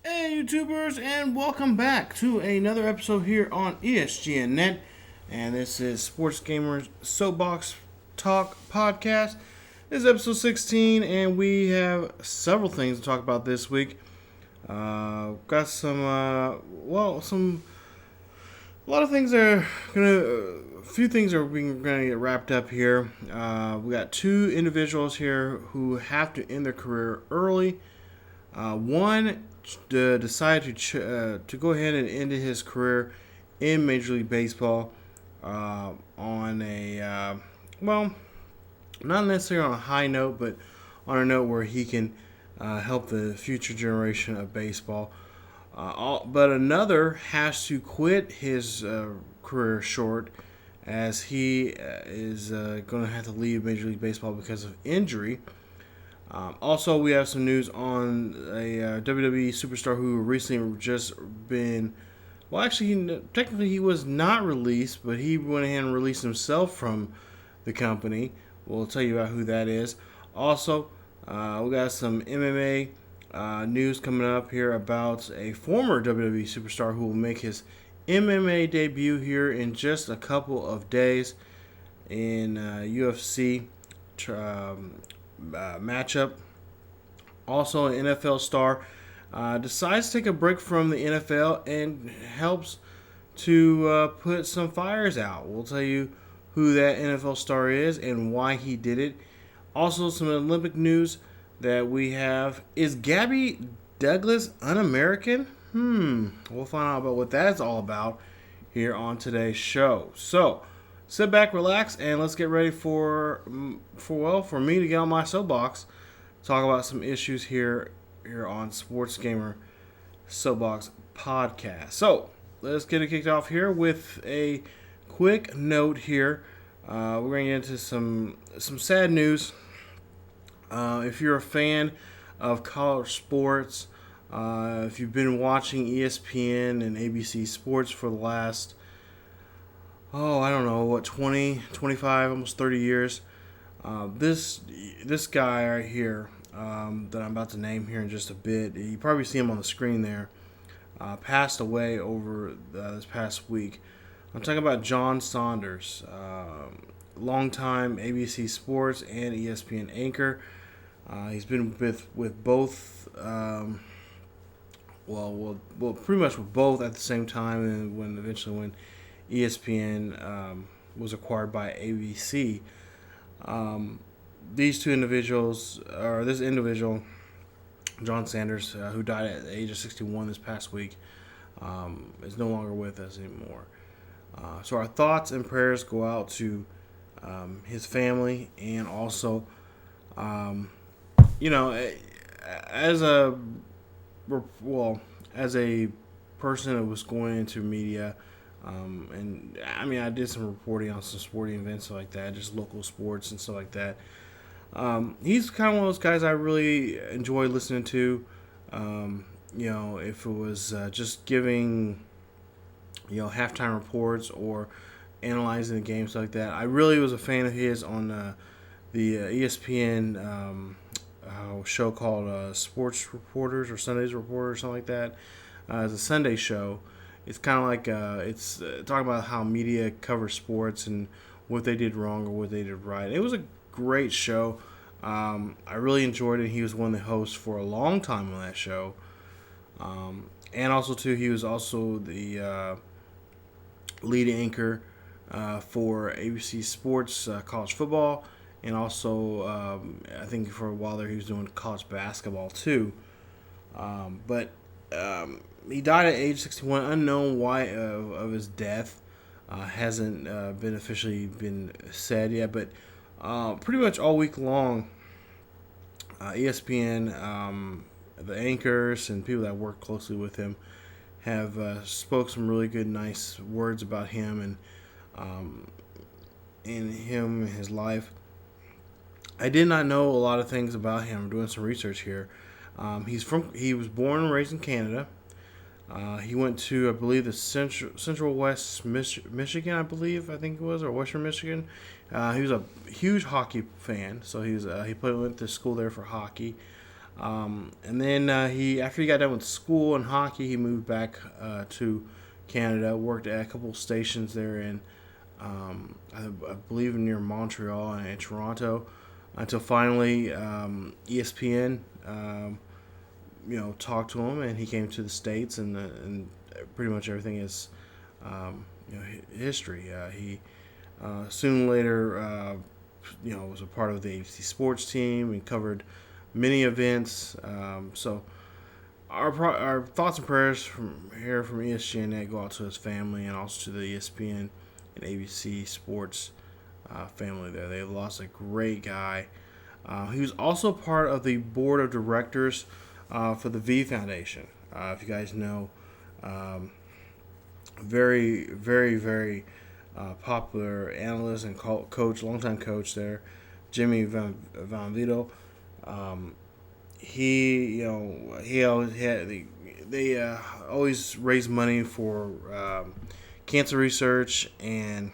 Hey YouTubers, and welcome back to another episode here on ESGNet. And this is Sports Gamers Soapbox Talk Podcast. This is episode 16, and we have several things to talk about this week. Got a lot of things are a few things are gonna get wrapped up here. We got two individuals here who have to end their career early. One decided to go ahead and end his career in Major League Baseball on not necessarily on a high note, but on a note where he can help the future generation of baseball. But another has to quit his career short, as he is going to have to leave Major League Baseball because of injury. Also, we have some news on a WWE superstar who recently just been. Well, actually, technically he was not released, but he went ahead and released himself from the company. We'll tell you about who that is. Also, we got some MMA news coming up here about a former WWE superstar who will make his MMA debut here in just a couple of days in UFC matchup. Also, an NFL star decides to take a break from the NFL and helps to put some fires out. We'll tell you who that NFL star is and why he did it. Also, some Olympic news that we have. Is Gaby Douglas un-American? We'll find out about what that's all about here on today's show. So, sit back, relax, and let's get ready for me to get on my soapbox, talk about some issues here on Sports Gamer Soapbox Podcast. So, let's get it kicked off here with a quick note here. We're going to get into some sad news. If you're a fan of college sports, if you've been watching ESPN and ABC Sports for the last, 20, 25, almost 30 years, this guy right here that I'm about to name here in just a bit, you probably see him on the screen there, passed away over this past week. I'm talking about John Saunders, longtime ABC Sports and ESPN anchor. He's been with both, pretty much with both at the same time, and when ESPN was acquired by ABC. These two individuals, or this individual, John Saunders, who died at the age of 61 this past week, is no longer with us anymore. So our thoughts and prayers go out to his family, and also, as a person that was going into media, and I did some reporting on some sporting events like that, just local sports and stuff like that. He's kind of one of those guys I really enjoy listening to. If it was just giving, halftime reports or analyzing the games like that. I really was a fan of his on the ESPN show called Sports Reporters or Sundays Reporter or something like that. It's a Sunday show. It's kind of like it's talking about how media covers sports and what they did wrong or what they did right. It was a great show. I really enjoyed it. He was one of the hosts for a long time on that show. And also, too, he was also the lead anchor for ABC Sports college football. And also, I think for a while there, he was doing college basketball, too. But he died at age 61. Unknown why of his death. Hasn't been officially been said yet. But pretty much all week long, ESPN, the anchors, and people that work closely with him have spoke some really good, nice words about him and his life. I did not know a lot of things about him. I'm doing some research here. He was born and raised in Canada. He went to, I believe, the Central West Michigan, I think it was, or Western Michigan. He was a huge hockey fan, so he went to school there for hockey. And then after he got done with school and hockey, he moved back to Canada. Worked at a couple stations there in, I believe, near Montreal and Toronto, until finally ESPN, talked to him, and he came to the States, and pretty much everything is, history. He soon later, was a part of the ABC Sports team and covered many events. So our thoughts and prayers from ESGNet go out to his family and also to the ESPN and ABC Sports family there. They lost a great guy. He was also part of the board of directors for the V Foundation. If you guys know, very, very, very popular analyst and coach, longtime coach there, Jimmy Van Vito. He always had they always raise money for cancer research and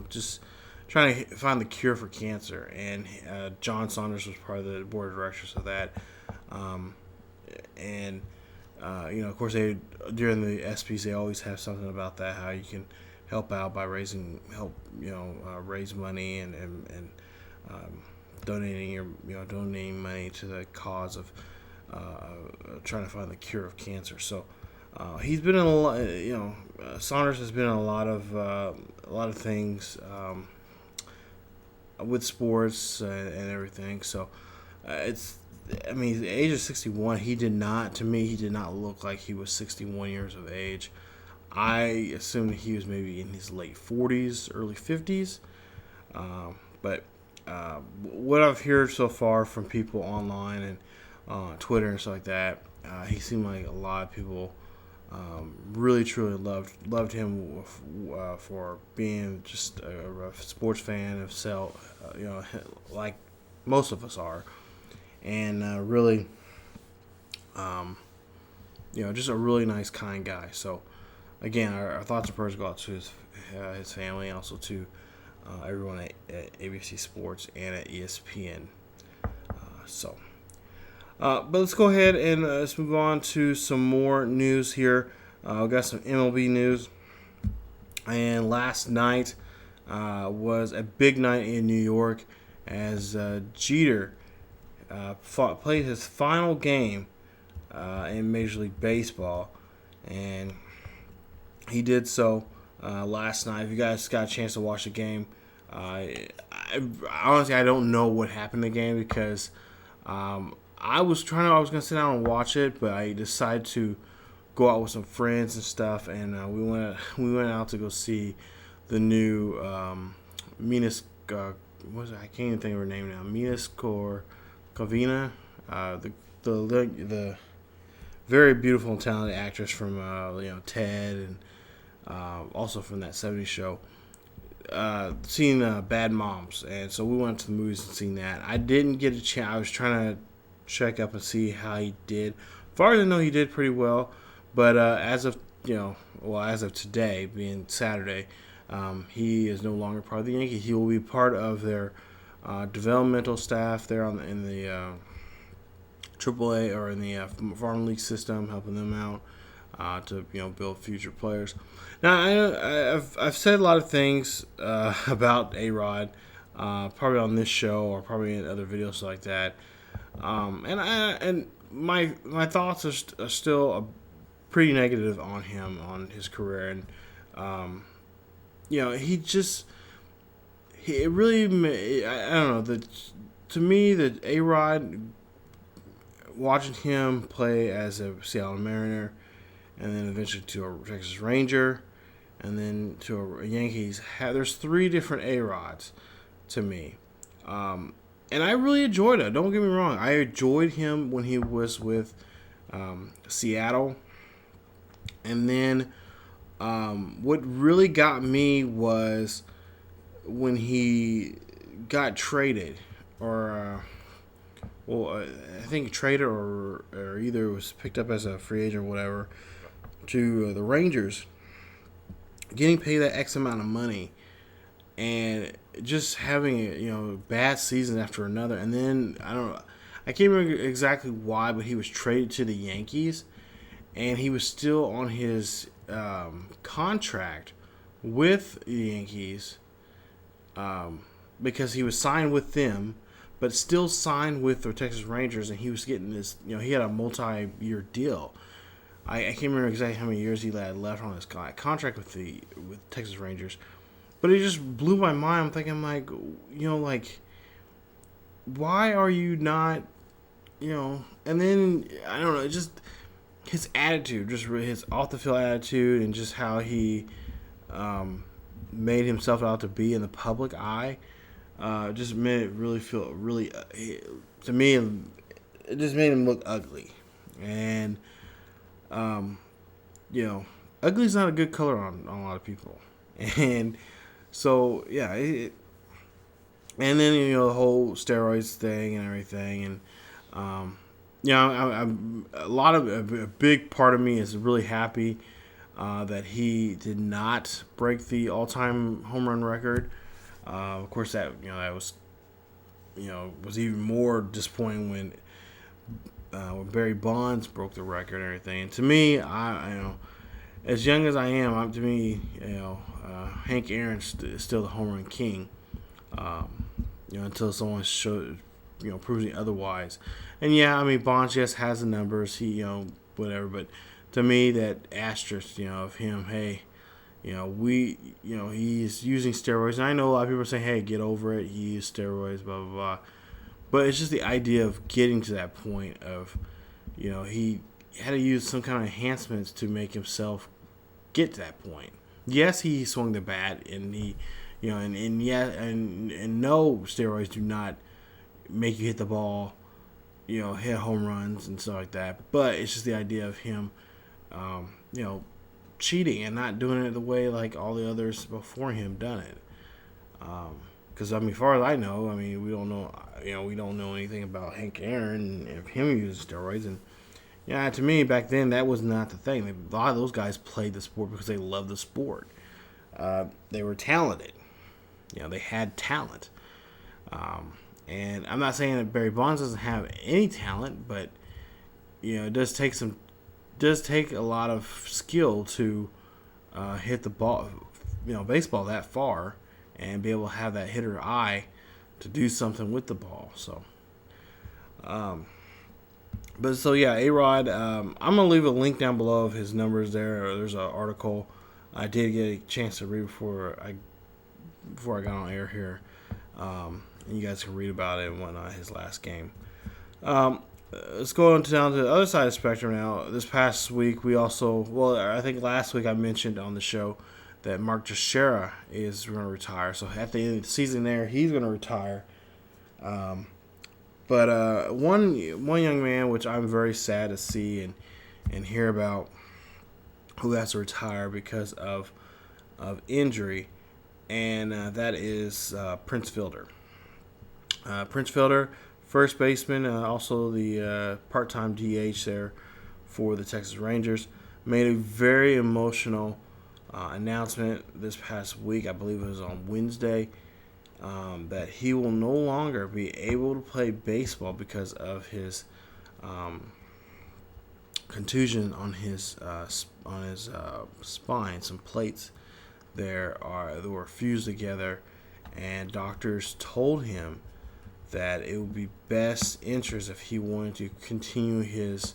just trying to find the cure for cancer. And John Saunders was part of the board of directors of that. Of course, during the ESPYs, they always have something about that, how you can help out by raise money and donating money to the cause of trying to find the cure of cancer. So he's been in a lot. Saunders has been in a lot of things with sports and everything. So at the age of 61, he did not look like he was 61 years of age. I assumed he was maybe in his late 40s, early 50s. But what I've heard so far from people online and Twitter and stuff like that, he seemed like a lot of people really truly loved him for being just a sports fan of like most of us are, and really, just a really nice, kind guy. So, again, our thoughts and prayers go out to his family, and also to everyone at ABC Sports and at ESPN. But let's go ahead and let's move on to some more news here. We've got some MLB news. And last night was a big night in New York as Jeter played his final game in Major League Baseball. And he did so last night. If you guys got a chance to watch the game, honestly, I don't know what happened in the game because I was going to sit down and watch it, but I decided to go out with some friends and stuff, and we went out to go see the new Minas. What is it? I can't even think of her name now. Minas Corvina, the very beautiful and talented actress from Ted, and also from that '70s show. Seen Bad Moms, and so we went to the movies and seen that. I didn't get a chance. I was trying to check up and see how he did. As far as I know, he did pretty well. But as of today, being Saturday, he is no longer part of the Yankees. He will be part of their developmental staff there in the AAA or in the farm league system, helping them out to build future players. Now I've said a lot of things about A-Rod, probably on this show or probably in other videos like that. And my thoughts are still pretty negative on him, on his career, and he really, I don't know, to me, the A-Rod, watching him play as a Seattle Mariner and then eventually to a Texas Ranger and then to a Yankees, there's three different A-Rods to me. And I really enjoyed it. Don't get me wrong. I enjoyed him when he was with Seattle. And then what really got me was when he got traded. I think traded or either was picked up as a free agent or whatever to the Rangers. Getting paid that X amount of money. And just having bad season after another, and then I can't remember exactly why, but he was traded to the Yankees, and he was still on his contract with the Yankees because he was signed with them, but still signed with the Texas Rangers, and he was getting this. He had a multi-year deal. I can't remember exactly how many years he had left on his contract with Texas Rangers, but it just blew my mind. I'm thinking like, why are you not, And then I don't know, just his attitude, just his off the field attitude, and just how he made himself out to be in the public eye, just made it really feel really. To me, it just made him look ugly, and ugly's not a good color on a lot of people, and so yeah, and then the whole steroids thing and everything, and I'm a big part of me is really happy that he did not break the all-time home run record. Of course, that was was even more disappointing when Barry Bonds broke the record and everything. And to me, as young as I am, Hank Aaron's still the home run king. Until someone proves me otherwise. And yeah, Bonds just has the numbers. He, whatever. But to me, that asterisk, of him, hey, he's using steroids. And I know a lot of people are saying, hey, get over it. He used steroids, blah, blah, blah. But it's just the idea of getting to that point of, he had to use some kind of enhancements to make himself get to that point. Yes, he swung the bat, and he, and no, steroids do not make you hit the ball, hit home runs and stuff like that. But it's just the idea of him, cheating and not doing it the way like all the others before him done it. Because as far as I know, we don't know anything about Hank Aaron and him using steroids. And to me back then that was not the thing. A lot of those guys played the sport because they loved the sport. They were talented. They had talent. And I'm not saying that Barry Bonds doesn't have any talent, but it does take a lot of skill to hit the ball, baseball that far, and be able to have that hitter eye to do something with the ball. So, A-Rod, I'm gonna leave a link down below of his numbers there. There's an article I did get a chance to read before I got on air here. And you guys can read about it and whatnot, his last game. Let's go down to the other side of the spectrum now. This past week, I think last week I mentioned on the show that Mark Teixeira is going to retire. So at the end of the season there, he's going to retire. But one young man, which I'm very sad to see and hear about, who has to retire because of injury, and that is Prince Fielder. Prince Fielder, first baseman, also the part-time DH there for the Texas Rangers, made a very emotional announcement this past week. I believe it was on Wednesday, that he will no longer be able to play baseball because of his contusion on his spine. Some plates that were fused together, and doctors told him that it would be best interest if he wanted to continue his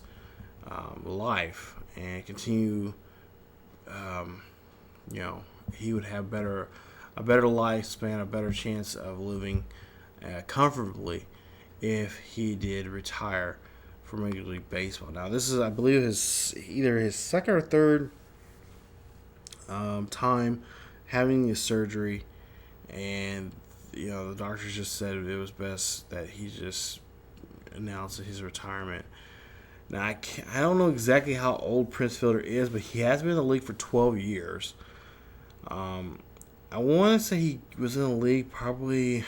life and continue, he would have a better lifespan, a better chance of living comfortably if he did retire from Major League Baseball. Now, this is, I believe, either his second or third time having his surgery, and the doctors just said it was best that he just announced his retirement. Now, I don't know exactly how old Prince Fielder is, but he has been in the league for 12 years. I want to say he was in the league probably.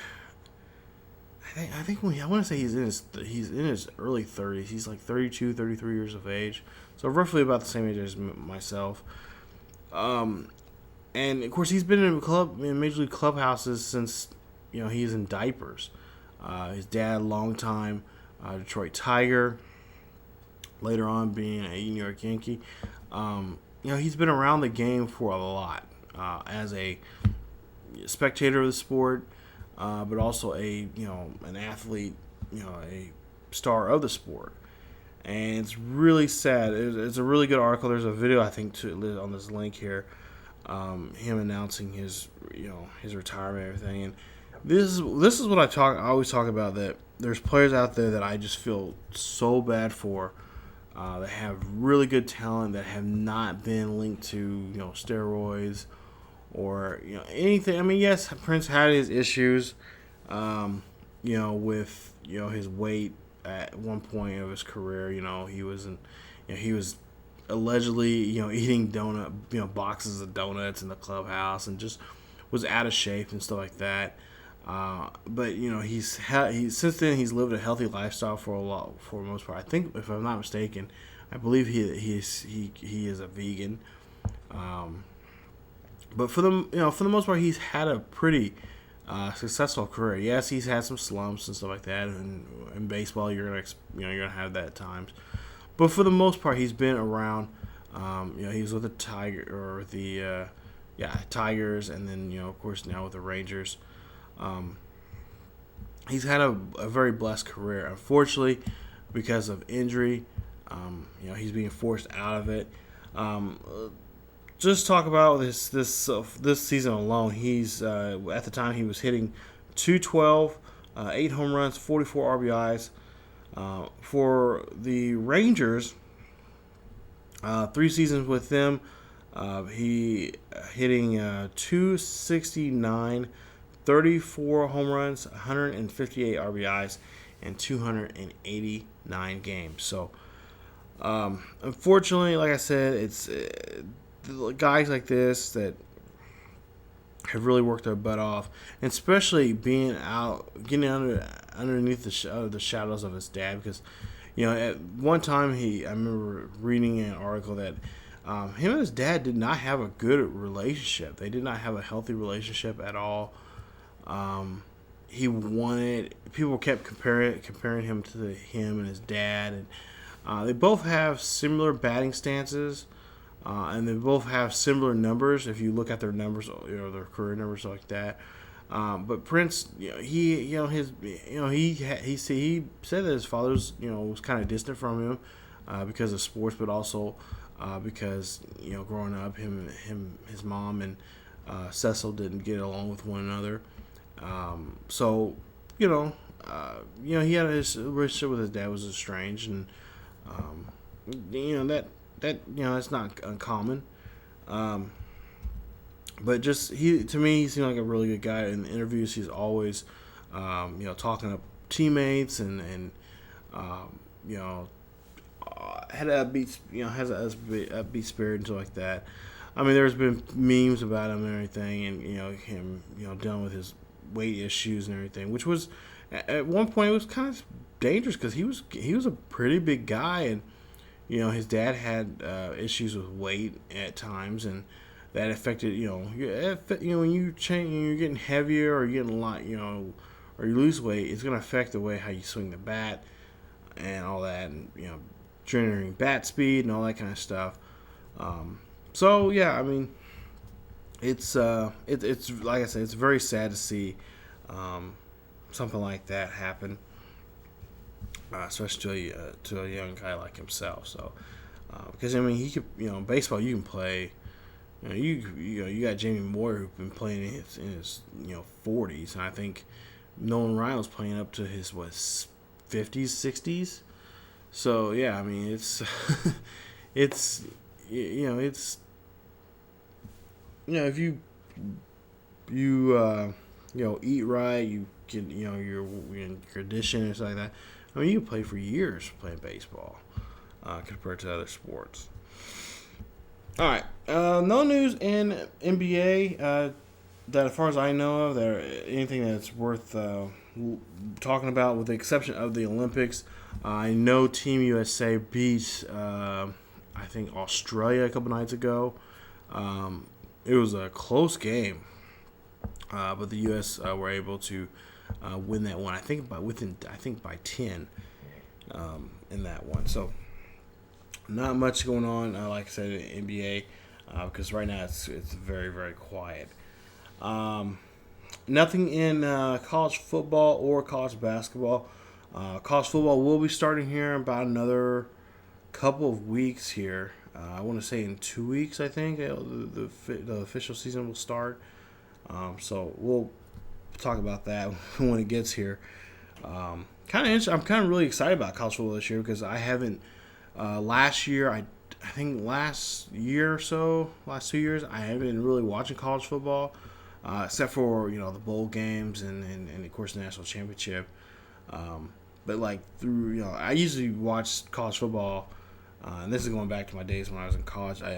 I want to say he's in his early 30s. He's like 32, 33 years of age, so roughly about the same age as myself. And of course, he's been in Major League clubhouses since he's in diapers. His dad, Longtime, Detroit Tiger, later on being a New York Yankee. He's been around the game for a lot as a spectator of the sport, but also an athlete, a star of the sport. And it's really sad. It's a really good article. There's a video, I think, on this link here, him announcing his retirement and everything. And this is what I always talk about, that there's players out there that I just feel so bad for, that have really good talent, that have not been linked to steroids or anything. I mean, yes, Prince had his issues, with his weight at one point of his career. He was allegedly eating boxes of donuts in the clubhouse and just was out of shape and stuff like that. But he's since then he's lived a healthy lifestyle for the most part. I think, if I'm not mistaken, I believe he is a vegan. But for the most part, he's had a pretty successful career. Yes, he's had some slumps and stuff like that. And in baseball, you're gonna have that at times. But for the most part, he's been around. He was with the Tigers, and then of course now with the Rangers. He's had a very blessed career. Unfortunately, because of injury, he's being forced out of it. Just talk about this season alone. He's at the time he was hitting .212, 8 home runs, 44 RBIs. For the Rangers, 3 seasons with them, he hitting .269, 34 home runs, 158 RBIs, and 289 games. So, unfortunately, like I said, it's guys like this that have really worked their butt off, and especially being out, getting underneath the shadows of his dad. Because, at one time I remember reading an article that him and his dad did not have a good relationship. They did not have a healthy relationship at all. People kept comparing him to him and his dad, and they both have similar batting stances, and they both have similar numbers. If you look at their numbers, their career numbers like that. But Prince, he said that his father was kind of distant from him because of sports, but also because growing up, his mom and Cecil didn't get along with one another. So he had his relationship with his dad was estranged, and that's not uncommon. But just he seemed like a really good guy. In interviews, he's always talking to teammates and had an has an upbeat spirit and stuff like that. I mean, there's been memes about him and everything, and him dealing with his weight issues and everything, which was at one point it was kind of dangerous because he was a pretty big guy, and his dad had issues with weight at times, and that affected when you change, you're getting heavier or you're getting a lot, or you lose weight, it's gonna affect the way how you swing the bat and all that, and generating bat speed and all that kind of stuff. So yeah, I mean, it's like I said, it's very sad to see something like that happen, especially to a young guy like himself. So because I mean, he could baseball you can play. You got Jamie Moore who's been playing in his 40s, and I think Nolan Ryan was playing up to his 50s, 60s. So yeah, I mean it's it's if you eat right, you can your condition and stuff like that. I mean, you can play for years playing baseball compared to other sports. All right, no news in NBA that, as far as I know of, anything that's worth talking about, with the exception of the Olympics. I know Team USA beat I think Australia a couple nights ago. It was a close game, but the U.S. were able to win that one. I think by 10. in that one. So not much going on, like I said, in NBA, because right now it's very, very quiet. Nothing in college football or college basketball. College football will be starting here in about another couple of weeks here. I want to say in 2 weeks, I think, the official season will start. So we'll talk about that when it gets here. I'm kind of really excited about college football this year because I haven't. Last year, I think last year or so, last 2 years, I haven't been really watching college football, except for the bowl games and of course the national championship. But like through I usually watch college football. And this is going back to my days when I was in college. I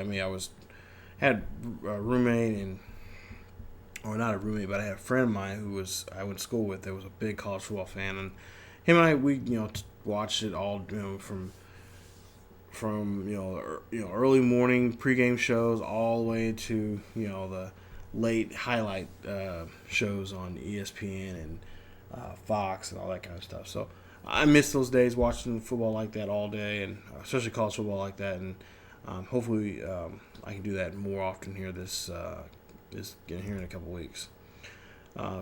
had a roommate or not a roommate, but I had a friend of mine I went to school with that was a big college football fan, and him and I we watched it all from early morning pregame shows all the way to the late highlight shows on ESPN and Fox and all that kind of stuff. So I miss those days watching football like that all day, and especially college football like that. And hopefully I can do that more often here this here in a couple weeks.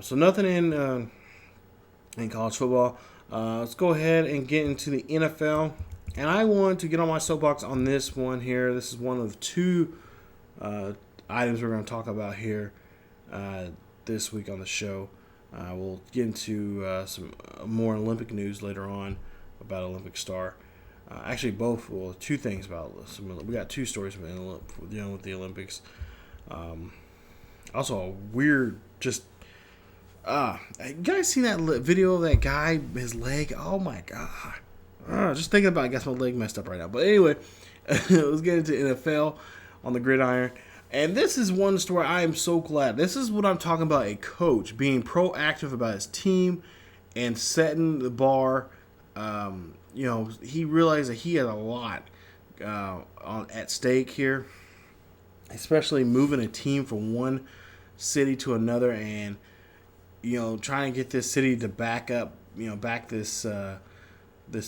So nothing in college football. Let's go ahead and get into the NFL. And I want to get on my soapbox on this one here. This is one of two items we're going to talk about here this week on the show. We'll get into some more Olympic news later on about Olympic star. Actually, two things about we got two stories dealing with the Olympics. Also, a weird, you guys seen that video of that guy, his leg? Oh my god! Just thinking about it, I guess my leg messed up right now. But anyway, let's get into NFL on the gridiron. And this is one story I am so glad. This is what I'm talking about, a coach being proactive about his team and setting the bar. He realized that he had a lot at stake here, especially moving a team from one city to another and, trying to get this city to back this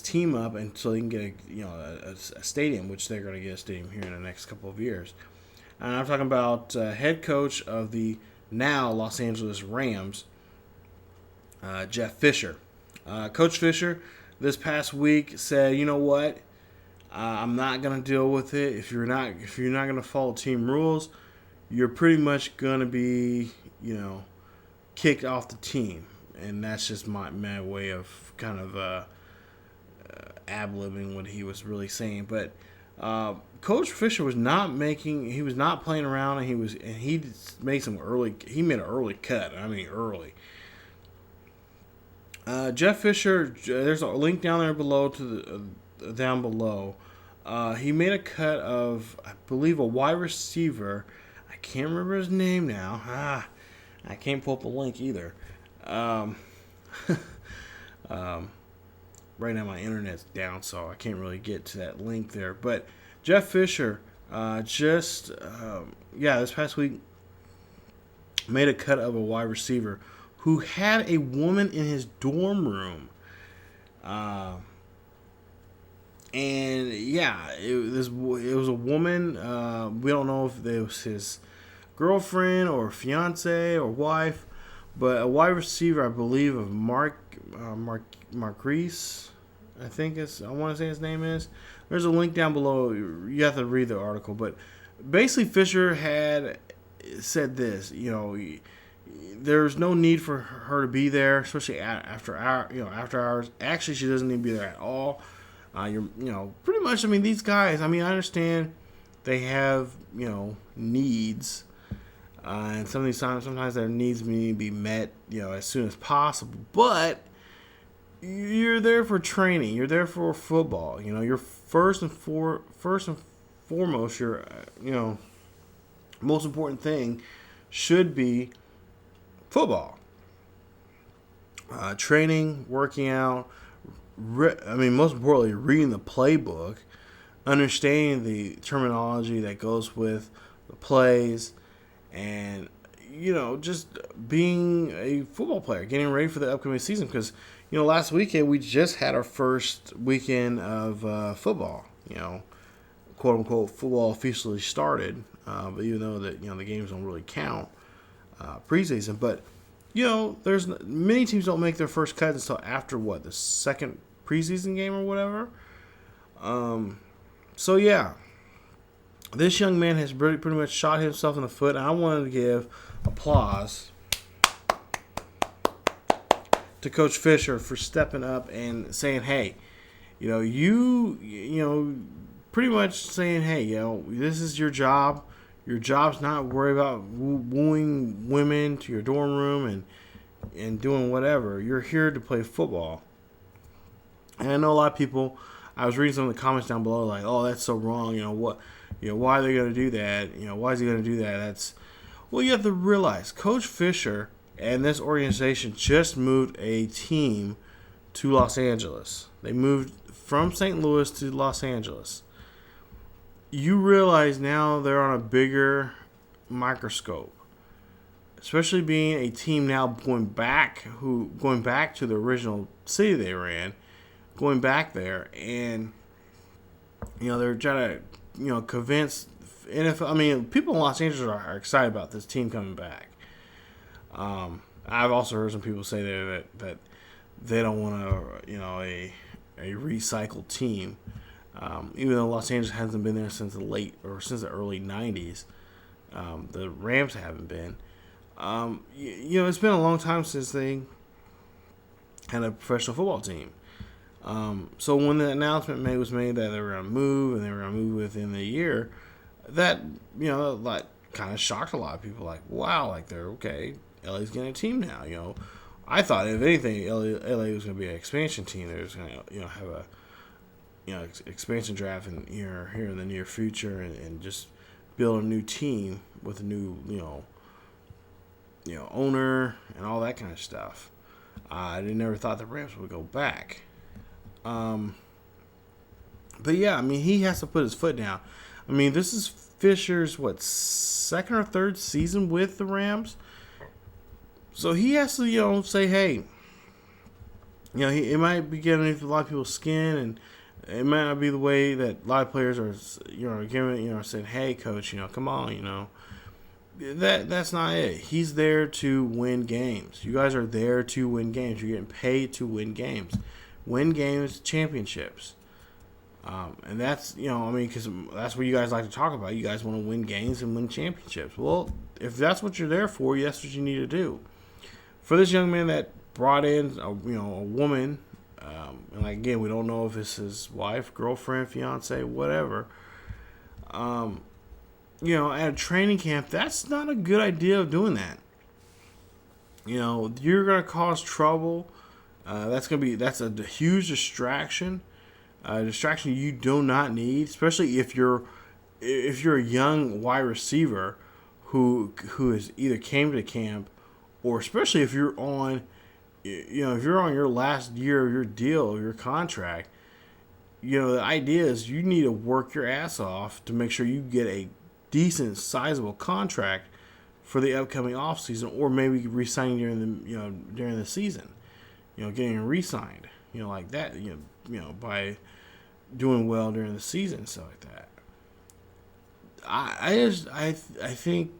team up and so they can get a stadium, which they're going to get a stadium here in the next couple of years. And I'm talking about head coach of the now Los Angeles Rams, Jeff Fisher. Coach Fisher this past week said, "You know what? I'm not going to deal with it. If you're not going to follow team rules, you're pretty much going to be, kicked off the team." And that's just my way of kind of ad-libbing what he was really saying. But Coach Fisher was not playing around, and he made an early cut. I mean, early. Jeff Fisher, there's a link down there below down below. He made a cut of, I believe, a wide receiver. I can't remember his name now. I can't pull up a link either. Right now my internet's down, so I can't really get to that link there. But Jeff Fisher this past week made a cut of a wide receiver who had a woman in his dorm room. It was a woman. We don't know if it was his girlfriend or fiance or wife, but a wide receiver, I believe, of Marquise, I want to say his name is. There's a link down below. You have to read the article, but basically Fisher had said this. There's no need for her to be there, especially after hours. Actually, she doesn't need to be there at all. Pretty much. I mean, these guys. I mean, I understand they have needs, and sometimes their needs need to be met as soon as possible. But you're there for training. You're there for football. You're first and foremost. Your most important thing should be football. Training, working out. Most importantly, reading the playbook, understanding the terminology that goes with the plays, and just being a football player, getting ready for the upcoming season. Because last weekend we just had our first weekend of football. Quote unquote football officially started, but even though that the games don't really count preseason, but there's many teams don't make their first cut until after the second preseason game or whatever. So yeah, this young man has pretty much shot himself in the foot. And I wanted to give applause to Coach Fisher for stepping up and saying, "Hey, pretty much saying, hey, this is your job. Your job's not worry about wooing women to your dorm room and doing whatever. You're here to play football." And I know a lot of people. I was reading some of the comments down below, like, "Oh, that's so wrong. Why are they going to do that? Why is he going to do that?" Well, you have to realize Coach Fisher and this organization just moved a team to Los Angeles. They moved from St. Louis to Los Angeles. You realize now they're on a bigger microscope, especially being a team now going back to the original city they were in, going back there, and they're trying to convince NFL. I mean, people in Los Angeles are excited about this team coming back. I've also heard some people say that they don't want a recycled team. Even though Los Angeles hasn't been there since the early 90s, the Rams haven't been. It's been a long time since they had a professional football team. So when the announcement was made that they were going to move and they were going to move within the year, that kind of shocked a lot of people. Like, wow, like they're okay. LA's getting a team now. I thought if anything, LA was going to be an expansion team. They was going to have a expansion draft here in the near future and just build a new team with a new owner and all that kind of stuff. I never thought the Rams would go back. But yeah, I mean, he has to put his foot down. I mean, this is Fisher's second or third season with the Rams, so he has to say, hey, it might be getting into a lot of people's skin, and it might not be the way that a lot of players are, giving, saying, hey, coach, come on, that's not it. He's there to win games. You guys are there to win games. You're getting paid to win games. Win games, championships. And that's, because that's what you guys like to talk about. You guys want to win games and win championships. Well, if that's what you're there for, that's what you need to do. For this young man that brought in, a woman, and again, we don't know if it's his wife, girlfriend, fiance, whatever. At a training camp, that's not a good idea of doing that. You're gonna cause trouble. That's a huge distraction. A distraction you do not need, especially if you're a young wide receiver who has either came to camp, or especially if you're on. If you're on your last year of your deal, your contract, the idea is you need to work your ass off to make sure you get a decent, sizable contract for the upcoming off season, or maybe re-signing during the season, getting re-signed, like that, by doing well during the season and stuff like that. I think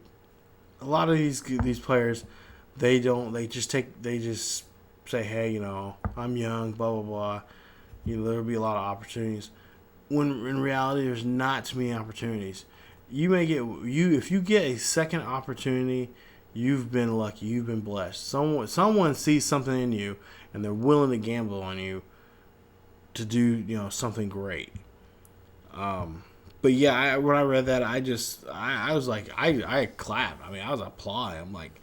a lot of these players, they just say, hey, I'm young, blah, blah, blah. There'll be a lot of opportunities. When in reality, there's not too many opportunities. If you get a second opportunity, you've been lucky. You've been blessed. Someone sees something in you, and they're willing to gamble on you to do, something great. But yeah, when I read that, I was like, I clapped. I mean, I was applauding. I'm like,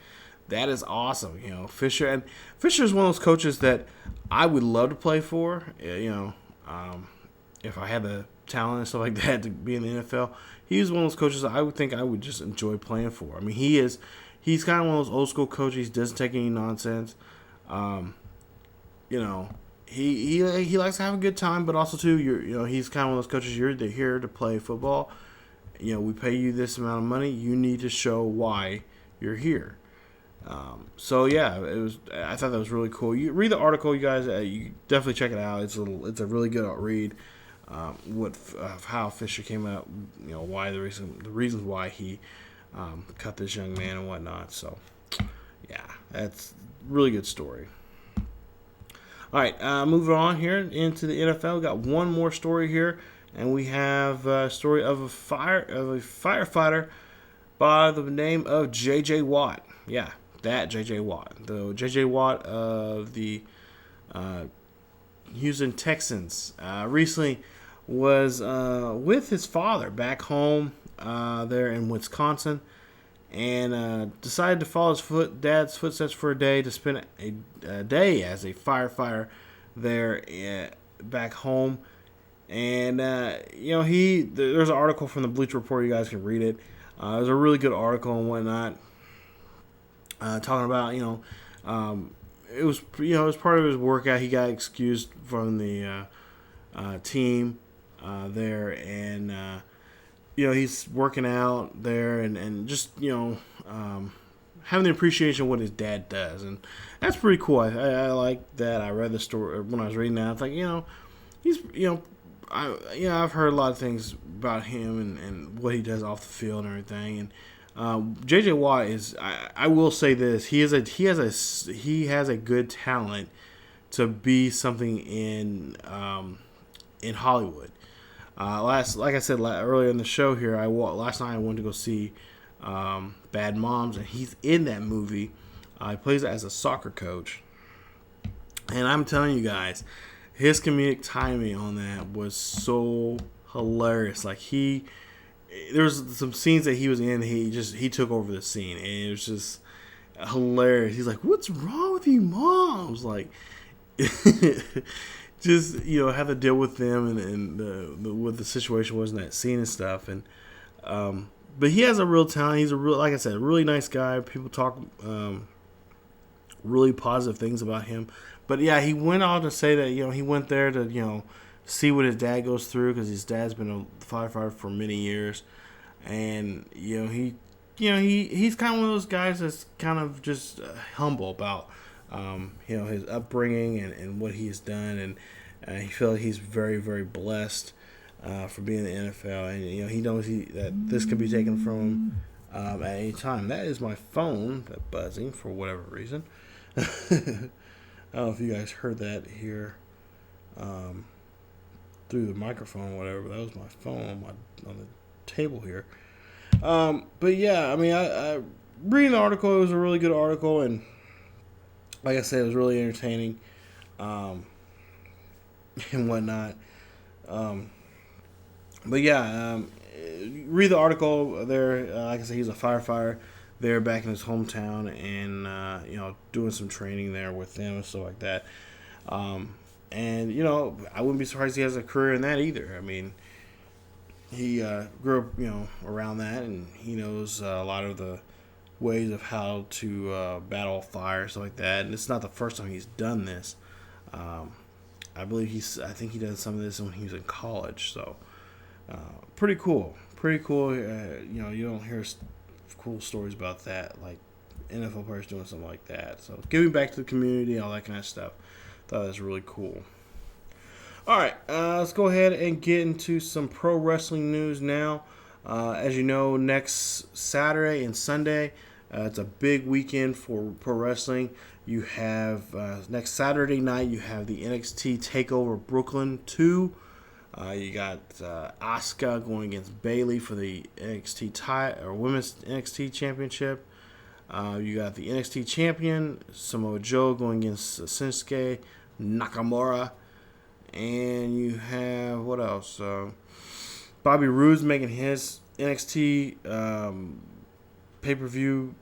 that is awesome, Fisher. And Fisher is one of those coaches that I would love to play for, if I had the talent and stuff like that to be in the NFL. He's one of those coaches that I would think I would just enjoy playing for. I mean, he's kind of one of those old school coaches. He doesn't take any nonsense. He likes to have a good time, but also too, he's kind of one of those coaches. You're here to play football. We pay you this amount of money. You need to show why you're here. So yeah, it was. I thought that was really cool. You read the article, you guys. You definitely check it out. It's a really good read. How Fisher came out, why the reasons why he cut this young man and whatnot. So yeah, that's a really good story. All right, moving on here into the NFL. We got one more story here, and we have a story of a firefighter by the name of J.J. Watt. Yeah, that J.J. Watt. The J.J. Watt of the Houston Texans recently was with his father back home there in Wisconsin, and decided to follow his dad's footsteps for a day to spend a day as a firefighter there back home. And there's an article from the Bleacher Report. You guys can read it. It was a really good article and whatnot, talking about it was part of his workout. He got excused from the team there, and he's working out there and just having the appreciation of what his dad does, and that's pretty cool. I like that. I read the story when I was reading that. I was like, he's I've heard a lot of things about him and what he does off the field and everything. And J.J. Watt is. I will say this: he has a good talent to be something in Hollywood. Like I said earlier in the show here, last night I went to go see Bad Moms, and he's in that movie. He plays as a soccer coach, and I'm telling you guys, his comedic timing on that was so hilarious. Like there was some scenes that he was in, he took over the scene, and it was just hilarious. He's like, "What's wrong with you, moms?" Like, just have to deal with them and what the situation was in that scene and stuff. And but he has a real talent. He's like I said, a really nice guy. People talk really positive things about him. But yeah, he went on to say that he went there to see what his dad goes through, because his dad's been a firefighter for many years, and he's kind of one of those guys that's kind of just humble about his upbringing and what he's done, and he feels like he's very, very blessed for being in the NFL, and he knows that this could be taken from him at any time. That is my phone buzzing for whatever reason. I don't know if you guys heard that here through the microphone or whatever, but that was my phone on the table here. But yeah, I mean, I reading the article, it was a really good article, and like I said, it was really entertaining and whatnot. But yeah, read the article there. Like I said, he's a firefighter there back in his hometown, and doing some training there with them and stuff like that. And I wouldn't be surprised he has a career in that either. I mean, he grew up around that, and he knows a lot of the ways of how to battle fire, stuff like that. And it's not the first time he's done this. I think he did some of this when he was in college. So pretty cool. You don't hear cool stories about that, like NFL players doing something like that. So giving back to the community, all that kind of stuff. Thought that was really cool. All right, let's go ahead and get into some pro wrestling news now. As you know, next Saturday and Sunday, it's a big weekend for pro wrestling. You have next Saturday night, you have the NXT TakeOver Brooklyn 2. You got Asuka going against Bayley for the NXT Women's NXT Championship. You got the NXT Champion Samoa Joe going against Shinsuke Nakamura, and you have what else? Bobby Roode's making his NXT pay-per-view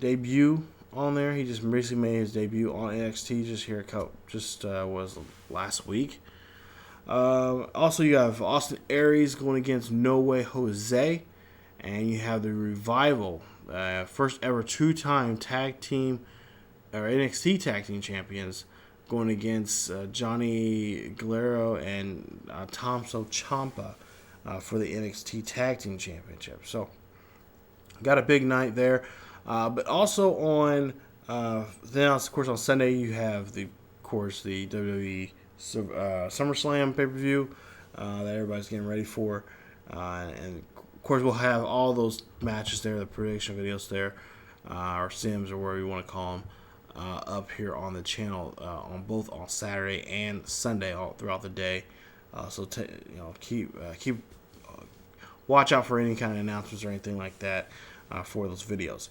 debut on there. He just recently made his debut on NXT was last week. Also, you have Austin Aries going against No Way Jose, and you have the Revival, first ever two-time tag team or NXT tag team champions, going against Johnny Guerrero and Tommaso Ciampa for the NXT tag team championship. So, got a big night there. But also on then of course on Sunday you have the WWE SummerSlam pay-per-view that everybody's getting ready for, and of course we'll have all those matches there, the prediction videos there, or sims or whatever you want to call them, up here on the channel on both on Saturday and Sunday all throughout the day. So keep watch out for any kind of announcements or anything like that for those videos.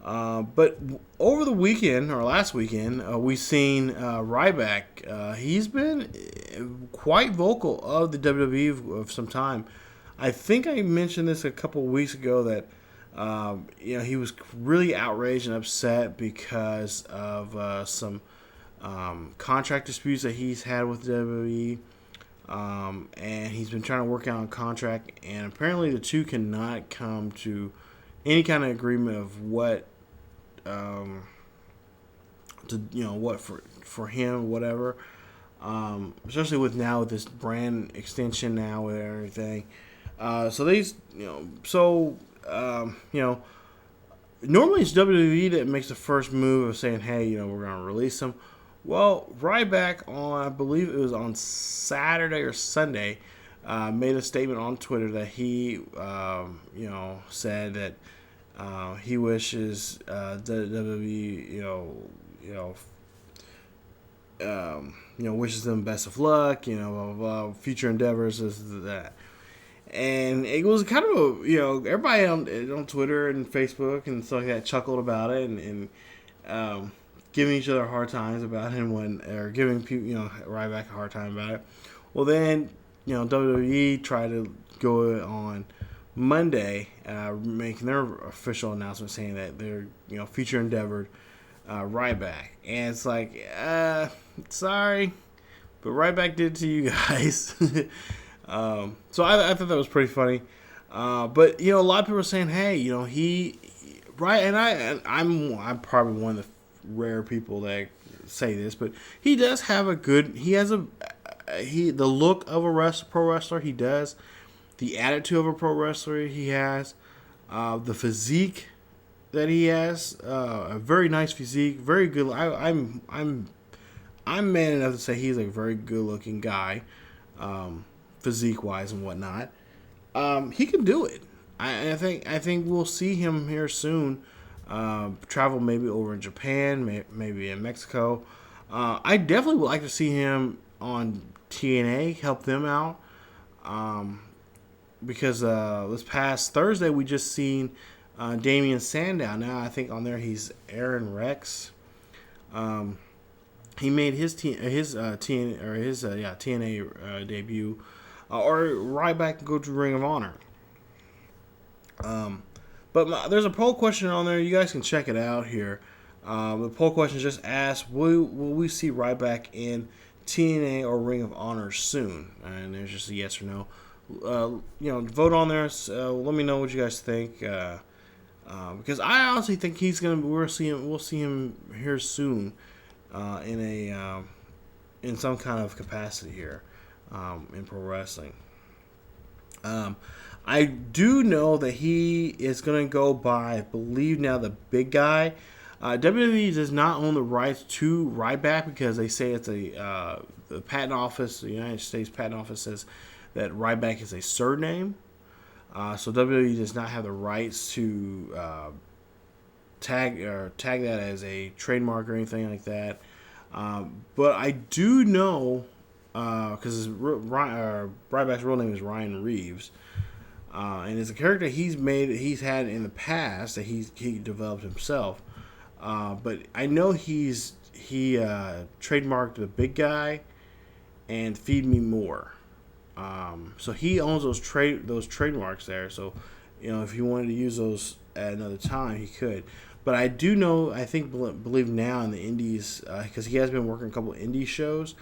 But over the weekend, or last weekend, we've seen Ryback. He's been quite vocal of the WWE of some time. I think I mentioned this a couple of weeks ago that he was really outraged and upset because of some contract disputes that he's had with the WWE. And he's been trying to work out a contract, and apparently the two cannot come to any kind of agreement of what what for him, whatever. Especially with this brand extension now with everything. So these, normally it's WWE that makes the first move of saying, hey, we're going to release them. Well, Ryback I believe it was on Saturday or Sunday, made a statement on Twitter that he, said that he wishes the WWE, wishes them best of luck, blah, blah, blah, future endeavors, this, that. And it was kind of everybody on Twitter and Facebook and stuff like that chuckled about it and giving each other hard times about him or giving people, Ryback a hard time about it. Well, then, WWE tried to go on Monday, making their official announcement saying that they're, future endeavored Ryback. And it's like, sorry, but Ryback did it to you guys. So I thought that was pretty funny. But, a lot of people are saying, hey, I'm probably one of the rare people that say this, but he does have the look of a pro wrestler. He does the attitude of a pro wrestler. He has the physique that he has, a very nice physique, very good. I'm man enough to say he's a very good looking guy, physique wise and whatnot. He can do it. I think we'll see him here soon. Travel maybe over in Japan, maybe in Mexico. I definitely would like to see him on TNA, help them out. Because this past Thursday we just seen Damian Sandow. Now I think on there he's Aaron Rex. He made his TNA debut, or Ryback can go to Ring of Honor. But there's a poll question on there. You guys can check it out here. The poll question just asked, will we see Ryback in TNA or Ring of Honor soon? And there's just a yes or no. Vote on there. Let me know what you guys think. Because I honestly think we'll see him here soon, in some kind of capacity here, in pro wrestling. I do know that he is going to go by, I believe now, the big guy. WWE does not own the rights to Ryback because they say it's the patent office, the United States Patent Office says that Ryback is a surname. So WWE does not have the rights to tag that as a trademark or anything like that. But I do know, because Ryback's real name is Ryan Reeves. And it's a character he's had in the past that he developed himself. But I know he trademarked the big guy and Feed Me More. So he owns those trademarks there. So, if he wanted to use those at another time, he could. But I do know, believe now in the indies, because he has been working a couple of indie shows.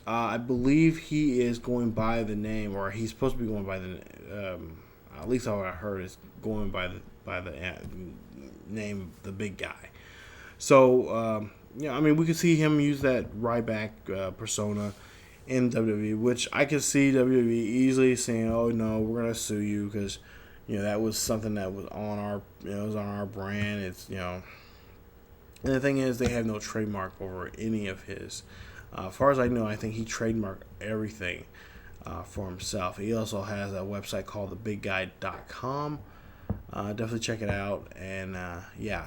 I believe he is going by the name, or he's supposed to be going by the at least all I heard is going by the name The Big Guy. So we could see him use that Ryback persona in WWE, which I could see WWE easily saying, "Oh no, we're gonna sue you because that was something that was on our, it was on our brand. It's, and the thing is, they have no trademark over any of his. As far as I know, I think he trademarked everything for himself. He also has a website called thebigguy.com. Definitely check it out. And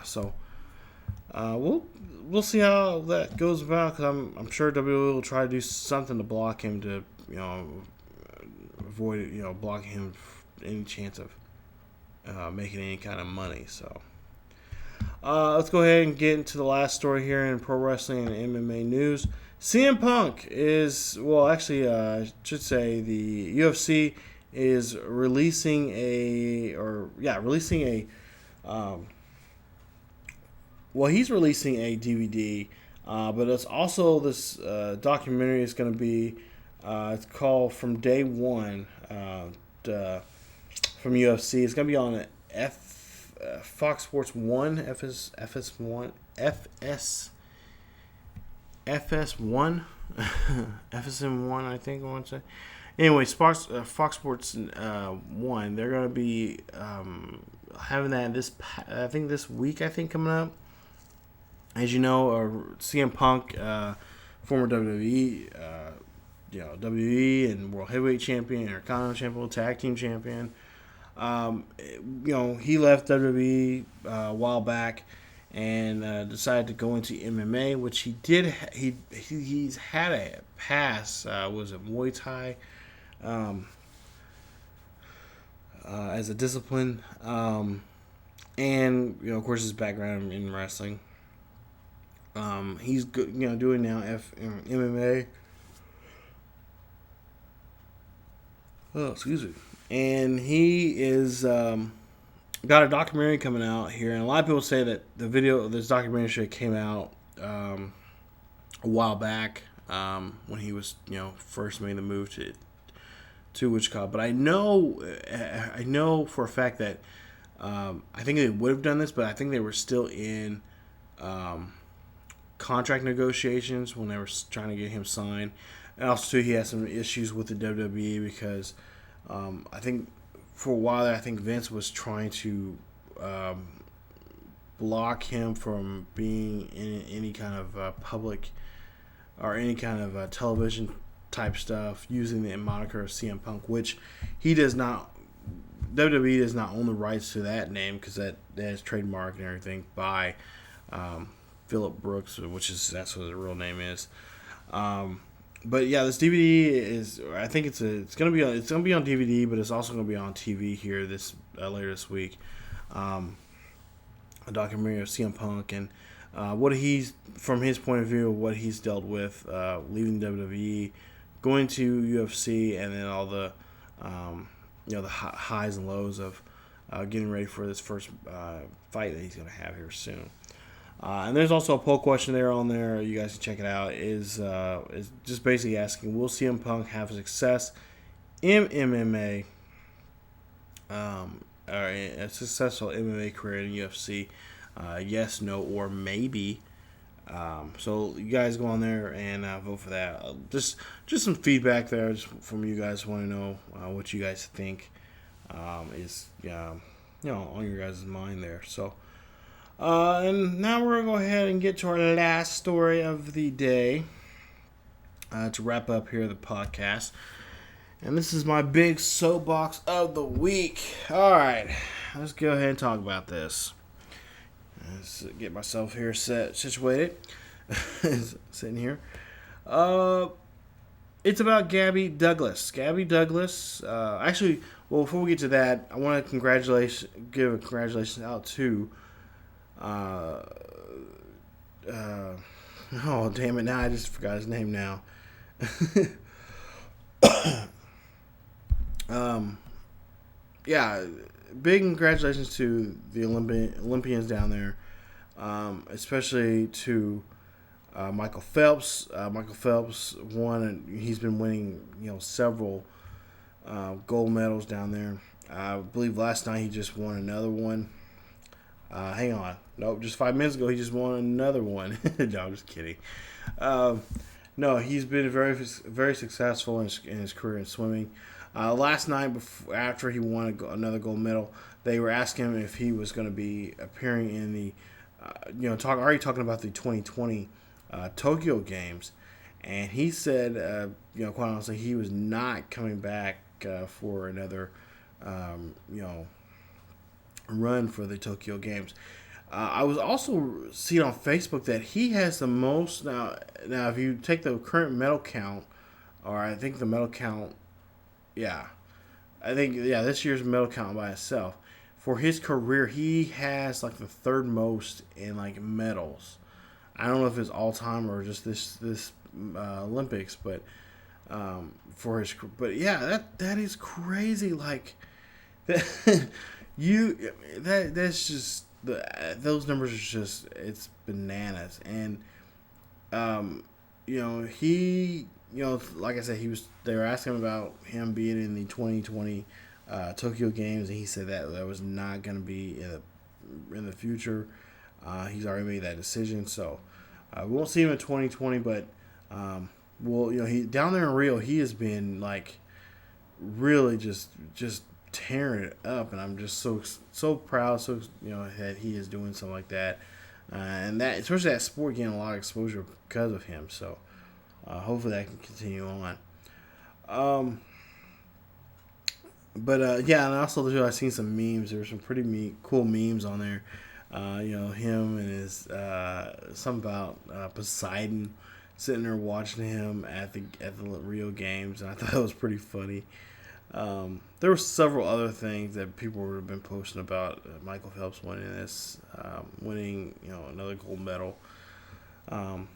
so we'll see how that goes about, because I'm sure WWE will try to do something to block him, to avoid blocking him any chance of making any kind of money. So let's go ahead and get into the last story here in pro wrestling and MMA news. CM Punk is, I should say the UFC is releasing he's releasing a DVD, but it's also this documentary is going to be, it's called From Day One, from UFC. It's going to be on Fox Sports 1, FS1, FSM1, I think I want to say. Anyway, Fox Sports 1, they're going to be having that this week, coming up. As you know, CM Punk, former WWE, WWE and World Heavyweight Champion, Intercontinental Champion, Tag Team Champion. He left WWE a while back and decided to go into MMA, which he did. He's had a past. Was it Muay Thai as a discipline, and of course his background in wrestling. He's good, doing now MMA. Oh, excuse me. And he is got a documentary coming out here, and a lot of people say that this documentary should have came out a while back, when he was first made the move to Wichita. But I know for a fact that I think they would have done this, but I think they were still in contract negotiations when they were trying to get him signed. And also, too, he had some issues with the WWE because I think for a while there, I think Vince was trying to block him from being in any kind of public or any kind of television type stuff using the moniker of CM Punk, which he does not. WWE does not own the rights to that name because that is trademarked and everything by Phillip Brooks, that's what his real name is. But yeah, this DVD is. I think it's gonna be on DVD, but it's also gonna be on TV here later this week. A documentary of CM Punk and what he's, from his point of view, what he's dealt with leaving WWE, going to UFC, and then all the the highs and lows of getting ready for this first fight that he's gonna have here soon. And there's also a poll question there on there. You guys can check it out. Is just basically asking, will CM Punk have success in MMA, or a successful MMA career in UFC? Yes, no, or maybe. So you guys go on there and vote for that. Just some feedback there from you guys. Want to know what you guys think is on your guys' mind there. So. And now we're going to go ahead and get to our last story of the day to wrap up here the podcast. And this is my big soapbox of the week. All right, let's go ahead and talk about this. Let's get myself here situated. Sitting here. It's about Gaby Douglas. Gaby Douglas. Before we get to that, I want to give a congratulations out to oh damn it, now I just forgot his name now. Big congratulations to the Olympians down there, especially to Michael Phelps. Michael Phelps won, and he's been winning several gold medals down there. I believe last night he just won another one. Hang on. Nope, just 5 minutes ago he just won another one. No, I'm just kidding. No, he's been very, very successful in his career in swimming. Last night, after he won another gold medal, they were asking him if he was going to be appearing in the, already talking about the 2020 Tokyo Games, and he said, quite honestly, he was not coming back for another, run for the Tokyo Games. I was also seeing on Facebook that he has the most now. Now, if you take the current medal count, or I think the medal count, this year's medal count by itself for his career, he has like the third most in like medals. I don't know if it's all time or just this Olympics, but that is crazy. Like that that's just those numbers are just, it's bananas. And he, like I said, they were asking him about him being in the 2020 Tokyo Games, and he said that was not going to be in the future. He's already made that decision, so we won't see him in 2020. But he down there in Rio, he has been like really just tearing it up, and I'm just so proud, that he is doing something like that, and that especially that sport getting a lot of exposure because of him. So hopefully that can continue on. And also I've seen some memes. There were some pretty cool memes on there. Him and his something about Poseidon sitting there watching him at the Rio Games, and I thought that was pretty funny. There were several other things that people have been posting about Michael Phelps winning another gold medal. But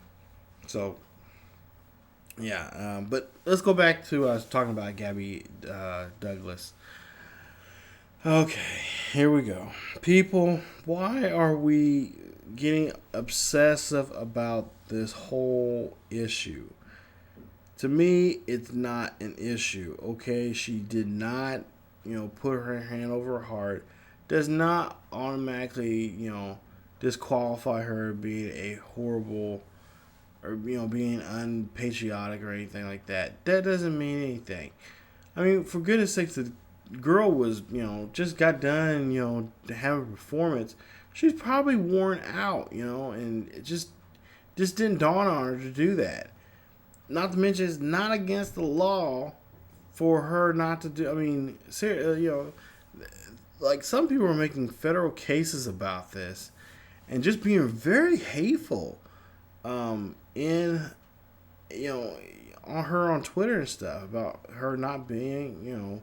let's go back to talking about Gaby Douglas. Okay, here we go. People, why are we getting obsessive about this whole issue? To me, it's not an issue, okay? She did not, put her hand over her heart. Does not automatically, disqualify her being a horrible or, being unpatriotic or anything like that. That doesn't mean anything. I mean, for goodness sakes, the girl was, just got done, to have a performance. She's probably worn out, and it just didn't dawn on her to do that. Not to mention, it's not against the law for her not to do. I mean, like some people are making federal cases about this, and just being very hateful, on her on Twitter and stuff about her not being,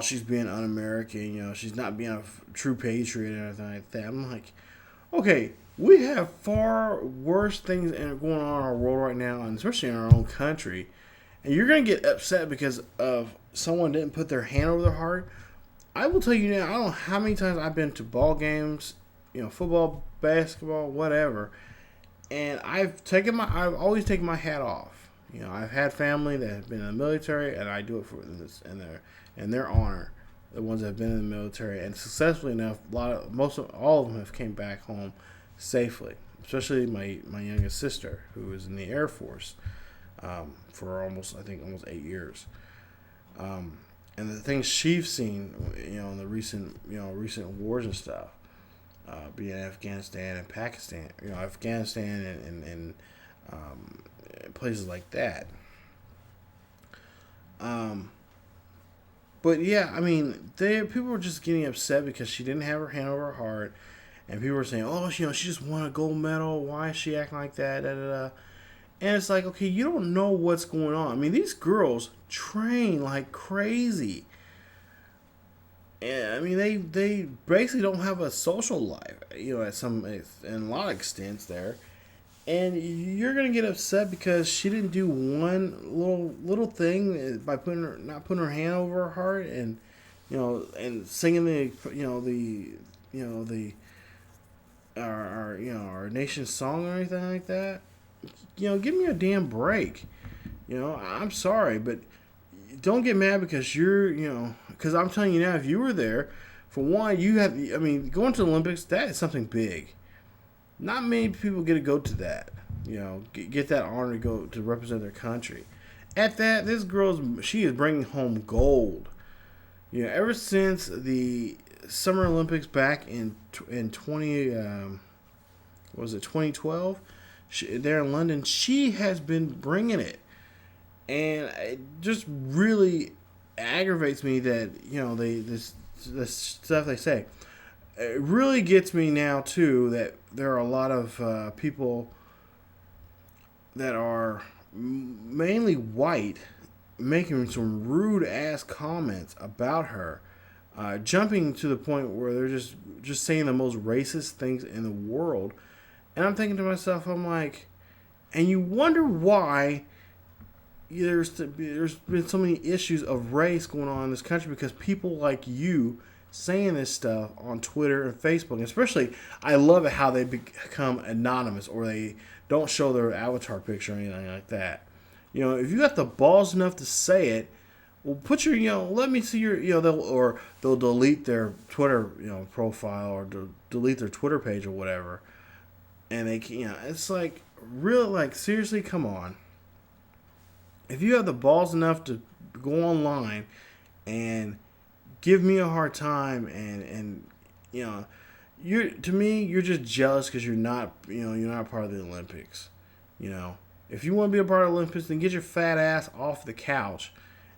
she's being un-American. She's not being a true patriot and everything like that. I'm like, okay. We have far worse things going on in our world right now, and especially in our own country. And you're going to get upset because of someone didn't put their hand over their heart. I will tell you now, I don't know how many times I've been to ball games, football, basketball, whatever, and I've always taken my hat off. I've had family that have been in the military, and I do it for this in their honor. The ones that have been in the military, and successfully enough, all of them have came back home safely, especially my youngest sister, who was in the Air Force for almost 8 years. And the things she's seen, in the recent wars and stuff, being in Afghanistan and Pakistan, Afghanistan and places like that. But yeah, I mean, people were just getting upset because she didn't have her hand over her heart. And people were saying, oh, she just won a gold medal. Why is she acting like that? Da, da, da. And it's like, okay, you don't know what's going on. I mean, these girls train like crazy. And I mean, they basically don't have a social life, in a lot of extents there. And you're gonna get upset because she didn't do one little thing by not putting her hand over her heart, and and singing our nation's song or anything like that. Give me a damn break. I'm sorry, but don't get mad because because I'm telling you now, if you were there, for one, going to the Olympics, that is something big. Not many people get to go to that, get that honor to go to represent their country. At that, she is bringing home gold. Ever since the Summer Olympics back in 2012, there in London, she has been bringing it, and it just really aggravates me that this stuff they say. It really gets me now too that there are a lot of people that are mainly white making some rude ass comments about her, jumping to the point where they're just saying the most racist things in the world. And I'm thinking to myself, I'm like, and you wonder why there's been so many issues of race going on in this country, because people like you saying this stuff on Twitter and Facebook, especially, I love it how they become anonymous or they don't show their avatar picture or anything like that. If you got the balls enough to say it, well, put your, let me see your, they'll delete their Twitter, profile, or delete their Twitter page or whatever. And they, it's like, real, like, seriously, come on. If you have the balls enough to go online and give me a hard time and to me, you're just jealous because you're not a part of the Olympics. If you want to be a part of the Olympics, then get your fat ass off the couch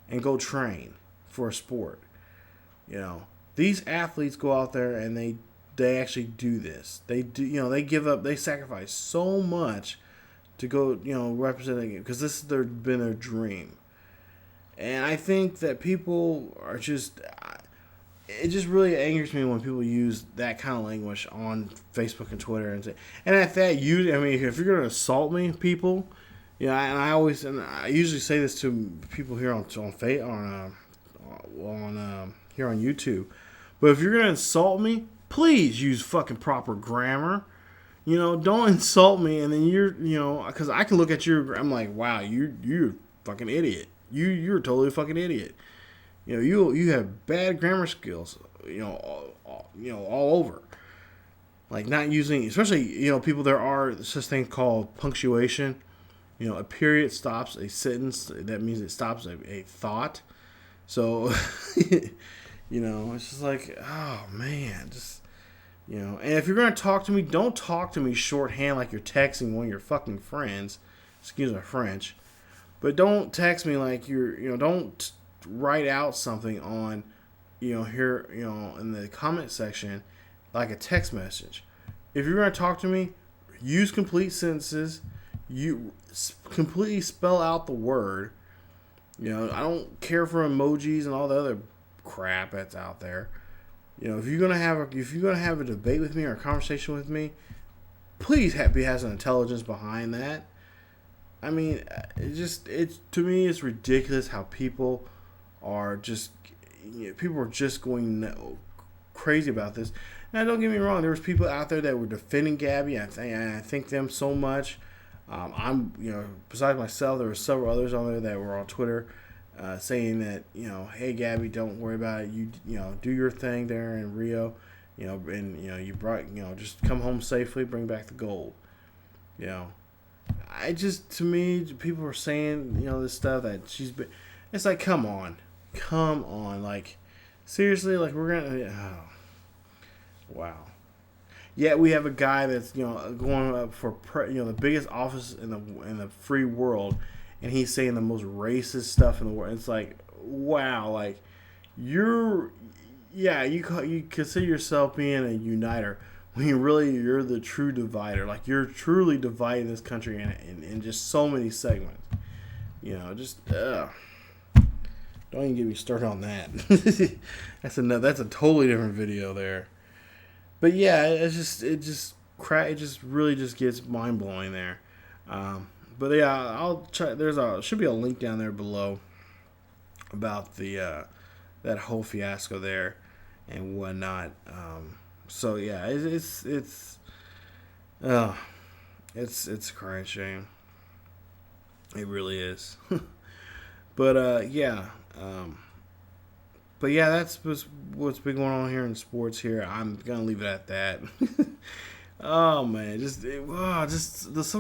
and go train for a sport. These athletes go out there and they actually do this. They do, they give up, they sacrifice so much to go, representing it, because this has been their dream. And I think that people are just, it just really angers me when people use that kind of language on Facebook and Twitter and at that, if you're going to assault me, people, and I usually say this to people here on here on YouTube, but if you're going to insult me, please use fucking proper grammar. Don't insult me and then because I can look at you, I'm like, wow, you're a fucking idiot. You're totally a fucking idiot. You have bad grammar skills, all over. Like not using, especially, people, there are such thing called punctuation. A period stops a sentence. That means it stops a thought. So, it's just like, oh man, and if you're going to talk to me, don't talk to me shorthand like you're texting one of your fucking friends. Excuse my French. But don't text me like don't write out something on, here, in the comment section like a text message. If you're going to talk to me, use complete sentences. You completely spell out the word. I don't care for emojis and all the other crap that's out there. If you're gonna have a debate with me or a conversation with me, please have some intelligence behind that. I mean, to me, it's ridiculous how people are just going crazy about this. Now, don't get me wrong. There was people out there that were defending Gaby. I thank them so much. Besides myself, there were several others on there that were on Twitter saying that, hey, Gaby, don't worry about it. You do your thing there in Rio, and, you brought, just come home safely, bring back the gold. To me, people are saying, this stuff that she's been, it's like, come on, like, seriously, like, we're going to, wow. Yet we have a guy that's, going up for, the biggest office in the free world, and he's saying the most racist stuff in the world. It's like, wow, like, you consider yourself being a uniter when you're the true divider. Like, you're truly dividing this country in just so many segments. Don't even get me started on that. That's a totally different video there. But yeah, it just really just gets mind blowing there. But yeah, I'll try. Should be a link down there below about the that whole fiasco there and whatnot. So yeah, it's a crying shame. It really is. But yeah. But yeah, that's what's been going on here in sports here. I'm gonna leave it at that. Oh man, some of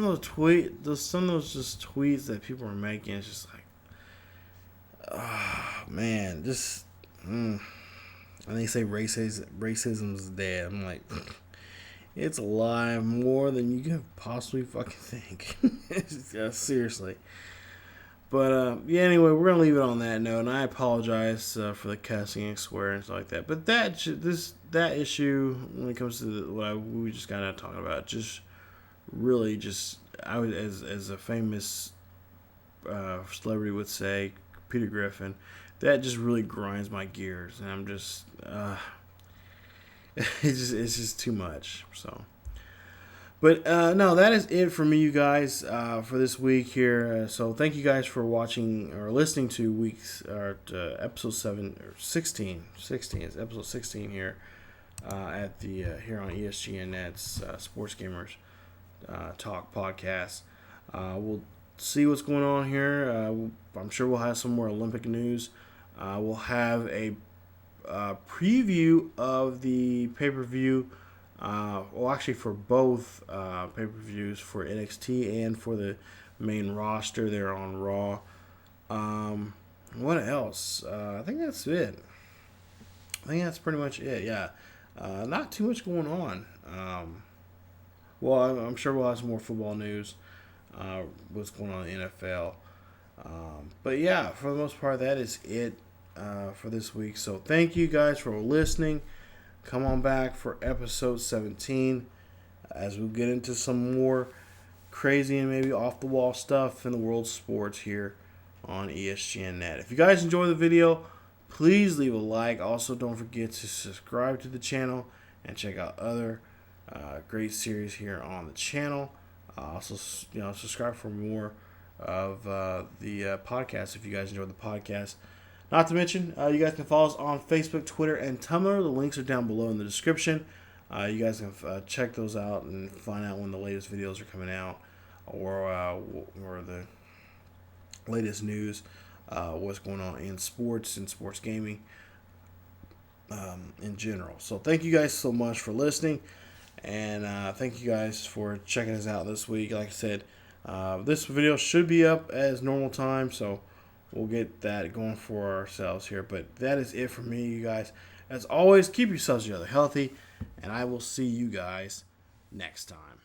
those tweets that people are making. It's just like, man, just and they say racism's dead. I'm like, it's alive more than you can possibly fucking think. Seriously. But yeah, anyway, we're gonna leave it on that note, and I apologize for the cussing and swearing and stuff like that. But that issue, when it comes to we just got to talking about, just really just I would, as a famous celebrity would say, Peter Griffin, that just really grinds my gears, and I'm just it's just too much. So. But no, that is it for me, you guys, for this week here. So thank you guys for watching or listening to episode 7 or 16. 16 is episode 16 here at the here on ESGNet's Sports Gamers Talk podcast. We'll see what's going on here. I'm sure we'll have some more Olympic news. We'll have a preview of the pay-per-view. Well, actually, for both pay-per-views, for NXT and for the main roster, they're on Raw. What else? I think that's it. I think that's pretty much it. Yeah, not too much going on. Well, I'm sure we'll have some more football news. What's going on in the NFL? But yeah, for the most part, that is it for this week. So thank you guys for listening. Come on back for episode 17 as we get into some more crazy and maybe off-the-wall stuff in the world of sports here on ESGNet. If you guys enjoy the video, please leave a like. Also, don't forget to subscribe to the channel and check out other great series here on the channel. Also, subscribe for more of the podcast if you guys enjoy the podcast. Not to mention, you guys can follow us on Facebook, Twitter, and Tumblr. The links are down below in the description. You guys can check those out and find out when the latest videos are coming out or the latest news, what's going on in sports and sports gaming in general. So thank you guys so much for listening, and thank you guys for checking us out this week. Like I said, this video should be up as normal time, so we'll get that going for ourselves here. But that is it for me, you guys. As always, keep yourselves together healthy, and I will see you guys next time.